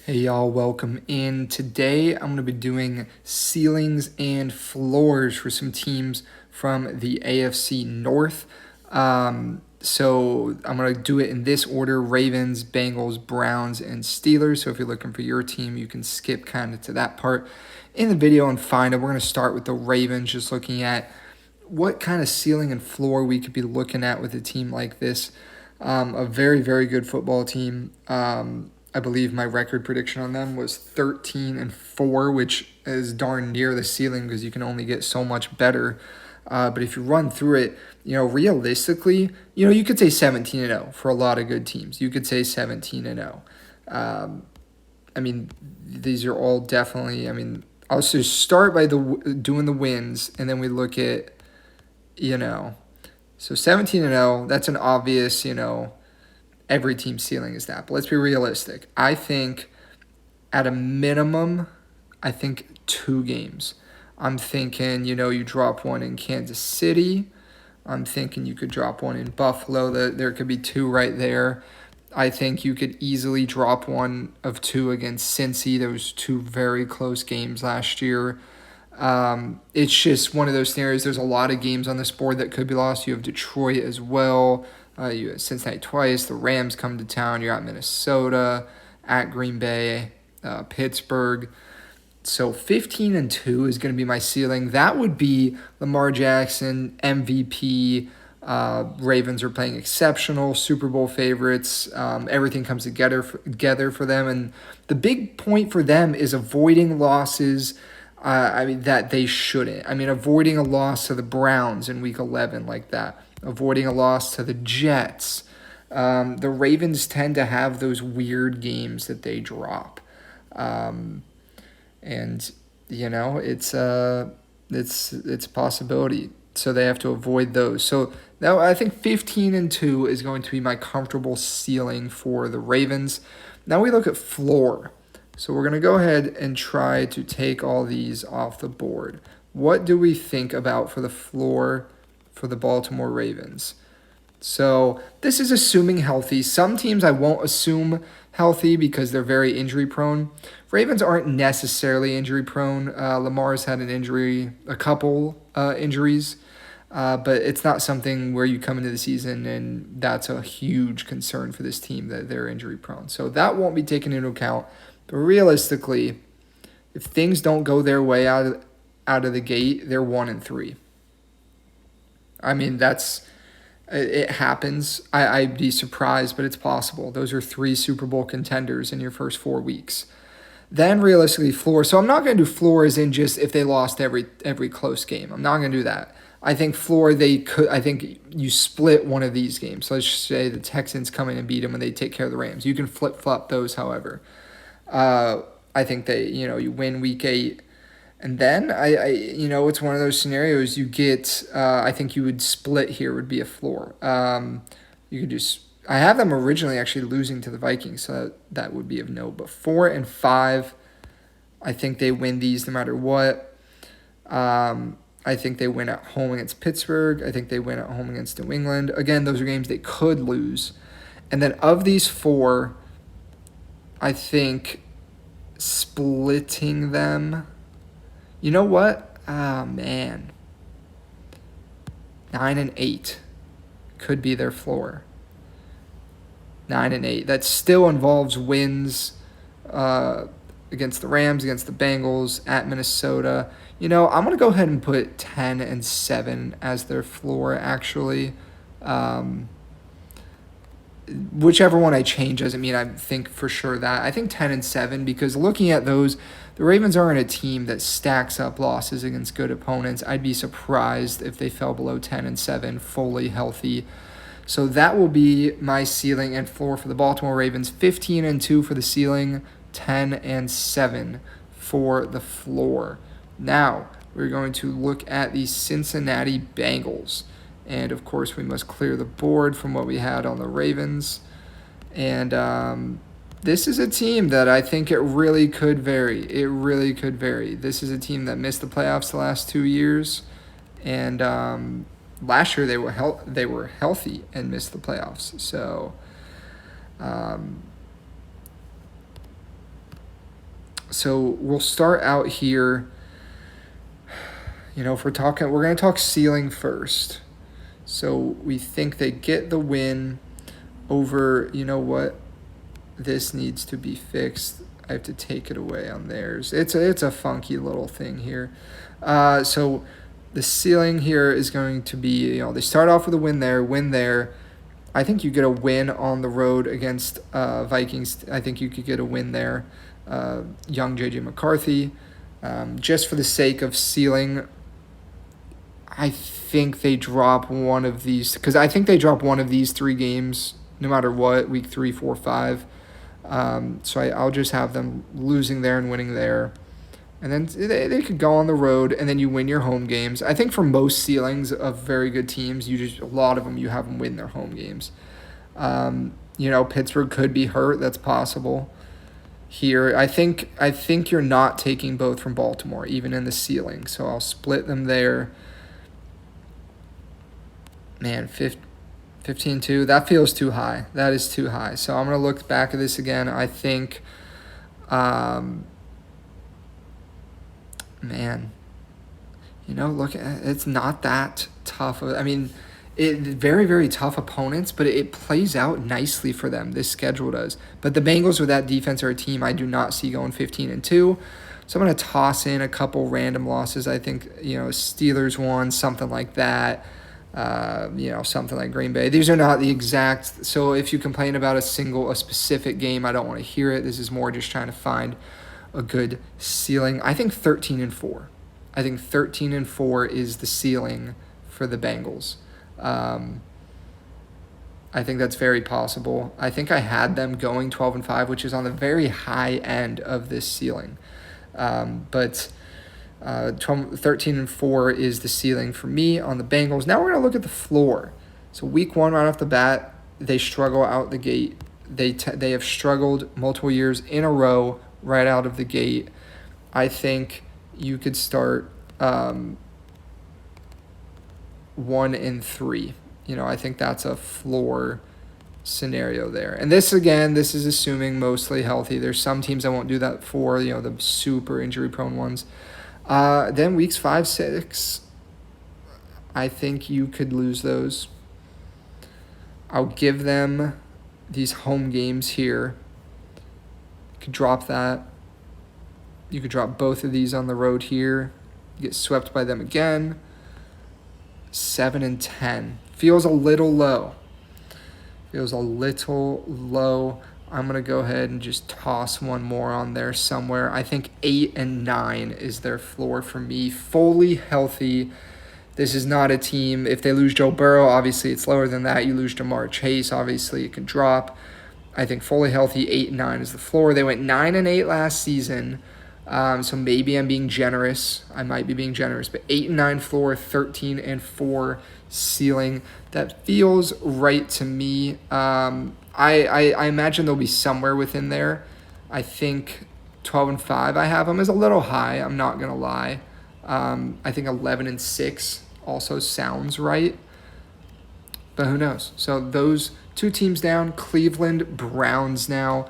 Hey y'all, welcome in. Today I'm going to be doing ceilings and floors for some teams from the AFC North. So I'm going to do it in this order: Ravens, Bengals, Browns, and Steelers. So if you're looking for your team, you can skip kind of to that part in the video and find it. We're going to start with the Ravens, just looking at what kind of ceiling and floor we could be looking at with a team like this. A very, very good football team. I believe my record prediction on them was 13-4, which is darn near the ceiling because you can only get so much better. But if you run through it, realistically, you could say 17-0 for a lot of good teams. You could say 17-0. These are all definitely. I'll just start by doing the wins, and then we look at, so 17-0. That's an obvious, every team's ceiling is that. But let's be realistic. I think at a minimum, I think 2 games. I'm thinking, you drop one in Kansas City. I'm thinking you could drop one in Buffalo. There could be 2 right there. I think you could easily drop one of 2 against Cincy. There was 2 very close games last year. It's just one of those scenarios. There's a lot of games on this board that could be lost. You have Detroit as well. You have Cincinnati twice. The Rams come to town. You're at Minnesota, at Green Bay, Pittsburgh. So 15-2 is going to be my ceiling. That would be Lamar Jackson, MVP. Ravens are playing exceptional, Super Bowl favorites. Everything comes together for them. And the big point for them is avoiding losses that they shouldn't. Avoiding a loss to the Browns in Week 11 like that. Avoiding a loss to the Jets. The Ravens tend to have those weird games that they drop. It's a possibility. So they have to avoid those. So now I think 15-2 is going to be my comfortable ceiling for the Ravens. Now we look at floor. So we're going to go ahead and try to take all these off the board. What do we think about for the floor for the Baltimore Ravens? So this is assuming healthy. Some teams I won't assume healthy because they're very injury prone. Ravens aren't necessarily injury prone. Lamar's had a couple injuries, but it's not something where you come into the season and that's a huge concern for this team that they're injury prone. So that won't be taken into account. But realistically, if things don't go their way out of the gate, they're 1-3. It happens. I'd be surprised, but it's possible. Those are 3 Super Bowl contenders in your first 4 weeks. Then realistically, floor. So I'm not going to do floor as in just if they lost every close game. I'm not going to do that. I think floor, they could. I think you split one of these games. So let's just say the Texans come in and beat them and they take care of the Rams. You can flip-flop those, however. I think you win Week 8. And then, it's one of those scenarios you get, I think you would split here would be a floor. You could just, I have them originally actually losing to the Vikings, so that would be of note. But 4-5, I think they win these no matter what. I think they win at home against Pittsburgh. I think they win at home against New England. Again, those are games they could lose. And then of these 4, I think splitting them. You know what? 9-8 could be their floor. 9-8. That still involves wins against the Rams, against the Bengals, at Minnesota. I'm going to go ahead and put 10-7 as their floor, actually. Whichever one I change doesn't mean I think for sure that. I think 10-7 because looking at those, the Ravens aren't a team that stacks up losses against good opponents. I'd be surprised if they fell below 10-7 fully healthy. So that will be my ceiling and floor for the Baltimore Ravens. 15-2 for the ceiling, 10-7 for the floor. Now we're going to look at the Cincinnati Bengals. And, of course, we must clear the board from what we had on the Ravens. And this is a team that I think it really could vary. It really could vary. This is a team that missed the playoffs the last 2 years. And last year they were healthy and missed the playoffs. So So we'll start out here. If we're going to talk ceiling first. So we think they get the win over, what? This needs to be fixed. I have to take it away on theirs. It's a funky little thing here. So the ceiling here is going to be, they start off with a win there. I think you get a win on the road against Vikings. I think you could get a win there. Young J.J. McCarthy. Just for the sake of ceiling, I think they drop one of these, because I think they drop one of these 3 games no matter what, week 3, 4, 5. So I'll just have them losing there and winning there. And then they could go on the road, and then you win your home games. I think for most ceilings of very good teams, a lot of them, you have them win their home games. Pittsburgh could be hurt. That's possible. Here, I think you're not taking both from Baltimore, even in the ceiling. So I'll split them there. Man, 15-2, that feels too high. That is too high. So I'm going to look back at this again. I think, it's not that tough. Very, very tough opponents, but it plays out nicely for them. This schedule does. But the Bengals with that defense are a team I do not see going 15-2. So I'm going to toss in a couple random losses. I think, Steelers won, something like that. Something like Green Bay. These are not the exact. So if you complain about a specific game, I don't want to hear it. This is more just trying to find a good ceiling. I think 13-4. I think 13-4 is the ceiling for the Bengals. I think that's very possible. I think I had them going 12-5, which is on the very high end of this ceiling. But 13-4 is the ceiling for me on the Bengals. Now we're going to look at the floor. So week 1, right off the bat, they struggle out the gate. They have struggled multiple years in a row right out of the gate. I think you could start 1-3. I think that's a floor scenario there. And this is assuming mostly healthy. There's some teams I won't do that for, the super injury-prone ones. Then weeks 5, 6, I think you could lose those. I'll give them these home games here. You could drop that. You could drop both of these on the road here. You get swept by them again. 7-10. Feels a little low. I'm going to go ahead and just toss one more on there somewhere. I think 8-9 is their floor for me. Fully healthy. This is not a team. If they lose Joe Burrow, obviously it's lower than that. You lose Jamar Chase, obviously it can drop. I think fully healthy, 8-9 is the floor. They went 9-8 last season. So maybe I'm being generous. I might be being generous. But 8-9 floor, 13-4 ceiling. That feels right to me. I imagine they'll be somewhere within there. I think 12-5 I have them is a little high. I'm not going to lie. I think 11-6 also sounds right. But who knows? So those 2 teams down. Cleveland Browns now.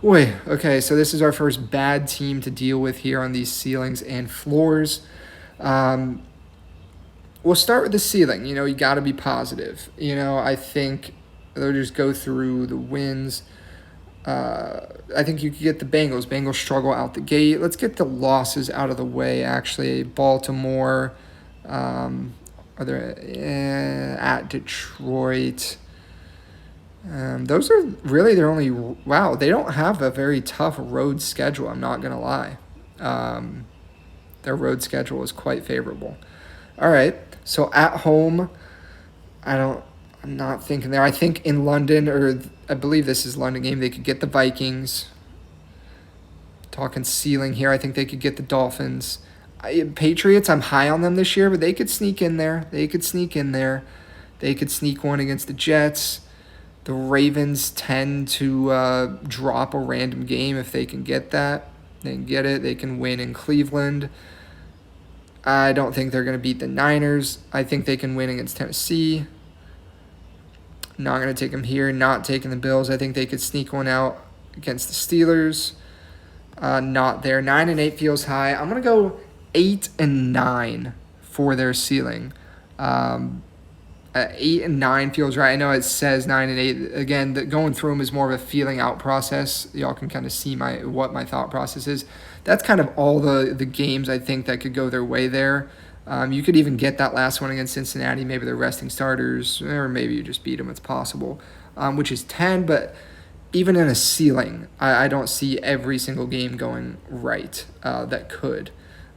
Boy, okay, so this is our first bad team to deal with here on these ceilings and floors. We'll start with the ceiling. You got to be positive. I think they'll just go through the wins. I think you could get the Bengals. Bengals struggle out the gate. Let's get the losses out of the way, actually. Baltimore. Are there at Detroit? Those are really their only. Wow, they don't have a very tough road schedule. I'm not gonna lie. Their road schedule is quite favorable. All right, so at home, I'm not thinking there. I think in London, or I believe this is London game, they could get the Vikings. Talking ceiling here, I think they could get the Dolphins. Patriots, I'm high on them this year, but they could sneak in there. They could sneak one against the Jets. The Ravens tend to drop a random game if they can get that. They can get it. They can win in Cleveland. I don't think they're going to beat the Niners. I think they can win against Tennessee. Not going to take them here. Not taking the Bills. I think they could sneak one out against the Steelers. not there. 9-8 feels high. I'm gonna go 8-9 for their ceiling. Um, 8-9 feels right. I know it says 9-8. Again, going through them is more of a feeling out process. Y'all can kind of see what my thought process is. That's kind of all the games I think that could go their way there. You could even get that last one against Cincinnati. Maybe they're resting starters, or maybe you just beat them. It's possible, which is 10. But even in a ceiling, I don't see every single game going right that could.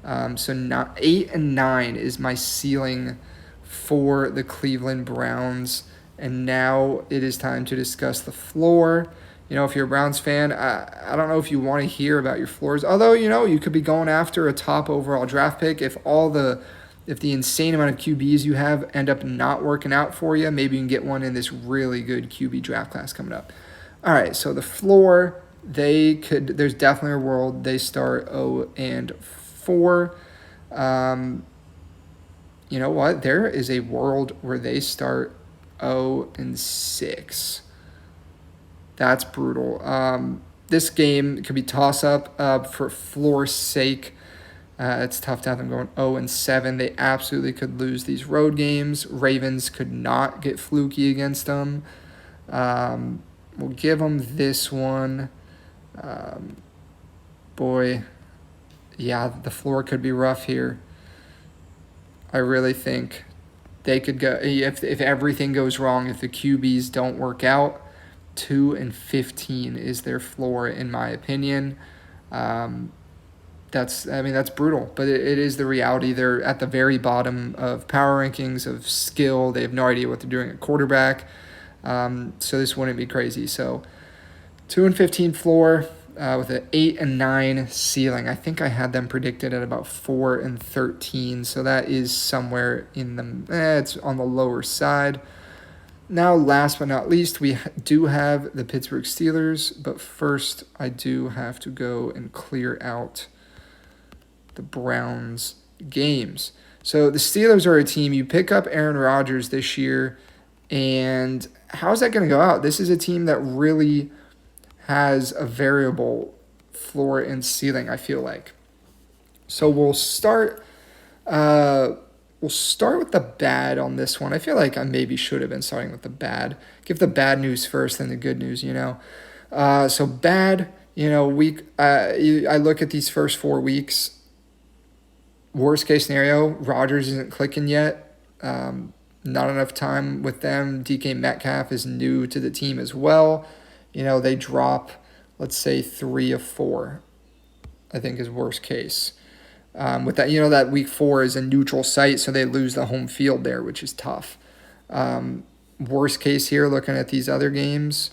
So not 8-9 is my ceiling for the Cleveland Browns. And now it is time to discuss the floor. If you're a Browns fan, I don't know if you want to hear about your floors. Although, you could be going after a top overall draft pick. If the insane amount of QBs you have end up not working out for you, maybe you can get one in this really good QB draft class coming up. All right, so the floor, there's definitely a world they start 0-4. You know what? There is a world where they start 0-6. That's brutal. This game could be toss-up for floor's sake. It's tough to have them going 0-7. They absolutely could lose these road games. Ravens could not get fluky against them. We'll give them this one. Boy, yeah, the floor could be rough here. I really think they could go, if everything goes wrong, if the QBs don't work out, 2-15 is their floor, in my opinion. That's brutal, but it is the reality. They're at the very bottom of power rankings of skill. They have no idea what they're doing at quarterback. So this wouldn't be crazy. So 2-15 floor with an 8-9 ceiling. I think I had them predicted at about 4-13. So that is somewhere in it's on the lower side. Now, last but not least, we do have the Pittsburgh Steelers. But first, I do have to go and clear out the Browns games. So the Steelers are a team. You pick up Aaron Rodgers this year, and how's that going to go out? This is a team that really has a variable floor and ceiling, I feel like. So we'll start with the bad on this one. I feel like I maybe should have been starting with the bad. Give the bad news first, then the good news, So bad, I look at these first 4 weeks. Worst case scenario, Rodgers isn't clicking yet. Not enough time with them. DK Metcalf is new to the team as well. They drop, let's say, 3 of 4, I think is worst case. With that, that week 4 is a neutral site, so they lose the home field there, which is tough. Worst case here, looking at these other games,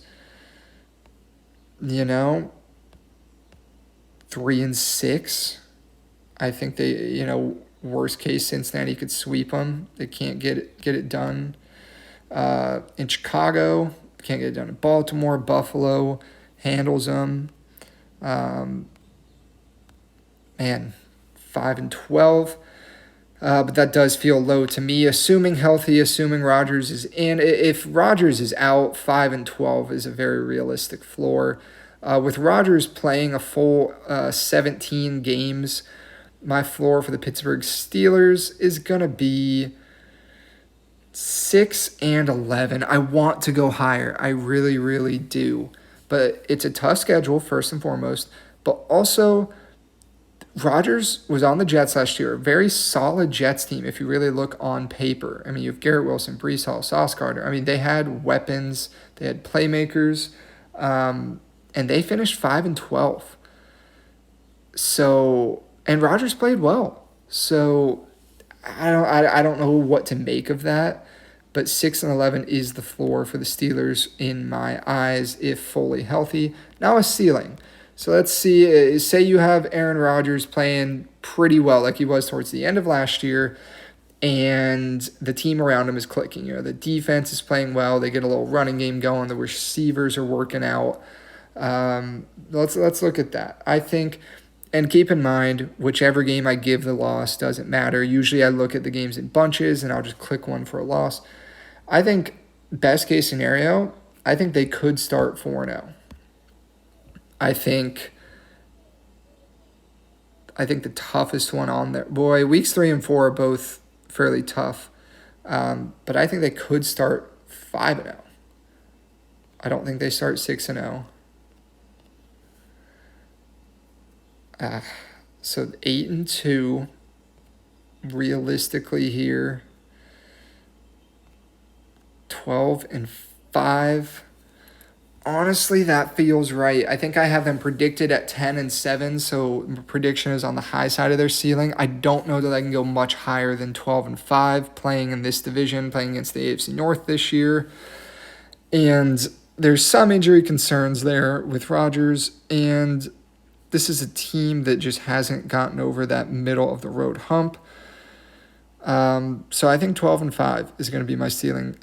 3-6. I think they, worst case, Cincinnati could sweep them. They can't get it done. In Chicago, can't get it done in Baltimore. Buffalo handles them. 5-12. But that does feel low to me. Assuming healthy, assuming Rodgers is in. If Rodgers is out, 5-12 is a very realistic floor. With Rodgers playing a full 17 games, my floor for the Pittsburgh Steelers is going to be 6-11. I want to go higher. I really, really do. But it's a tough schedule, first and foremost. But also, Rodgers was on the Jets last year. A very solid Jets team if you really look on paper. I mean, you have Garrett Wilson, Breece Hall, Sauce Gardner. I mean, they had weapons. They had playmakers. And they finished 5-12. So, and Rodgers played well. So, I don't know what to make of that. But 6-11 is the floor for the Steelers in my eyes if fully healthy. Now a ceiling. So let's see. Say you have Aaron Rodgers playing pretty well like he was towards the end of last year, and the team around him is clicking. The defense is playing well. They get a little running game going. The receivers are working out. Let's look at that. I think, and keep in mind, whichever game I give the loss doesn't matter. Usually I look at the games in bunches, and I'll just click one for a loss. I think best case scenario, I think they could start 4-0. I think I think the toughest one on there. Boy, weeks 3 and 4 are both fairly tough. But I think they could start 5-0. I don't think they start 6-0. So 8-2, realistically here. 12-5. Honestly, that feels right. I think I have them predicted at 10-7, so prediction is on the high side of their ceiling. I don't know that I can go much higher than 12-5 playing in this division, playing against the AFC North this year. And there's some injury concerns there with Rodgers, and this is a team that just hasn't gotten over that middle of the road hump. So I think 12-5 is going to be my ceiling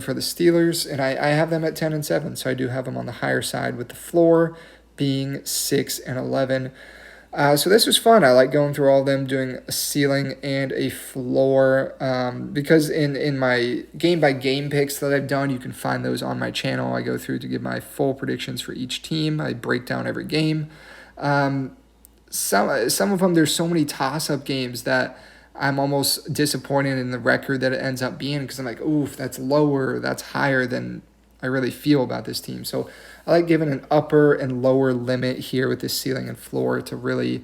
for the Steelers, and I have them at 10-7. So I do have them on the higher side, with the floor being 6-11. So this was fun. I like going through all of them, doing a ceiling and a floor, because in my game by game picks that I've done, you can find those on my channel. I go through to give my full predictions for each team. I break down every game. Some of them, there's so many toss-up games that I'm almost disappointed in the record that it ends up being, because I'm like, oof, that's lower, that's higher than I really feel about this team. So I like giving an upper and lower limit here with this ceiling and floor to really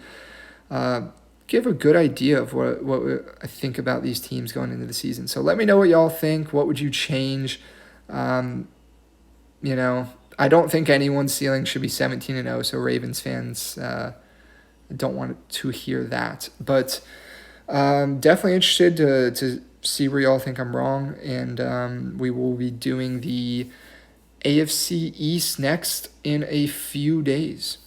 give a good idea of what I think about these teams going into the season. So let me know what y'all think. What would you change? I don't think anyone's ceiling should be 17-0, so Ravens fans don't want to hear that. But definitely interested to see where y'all think I'm wrong, and we will be doing the AFC East next in a few days.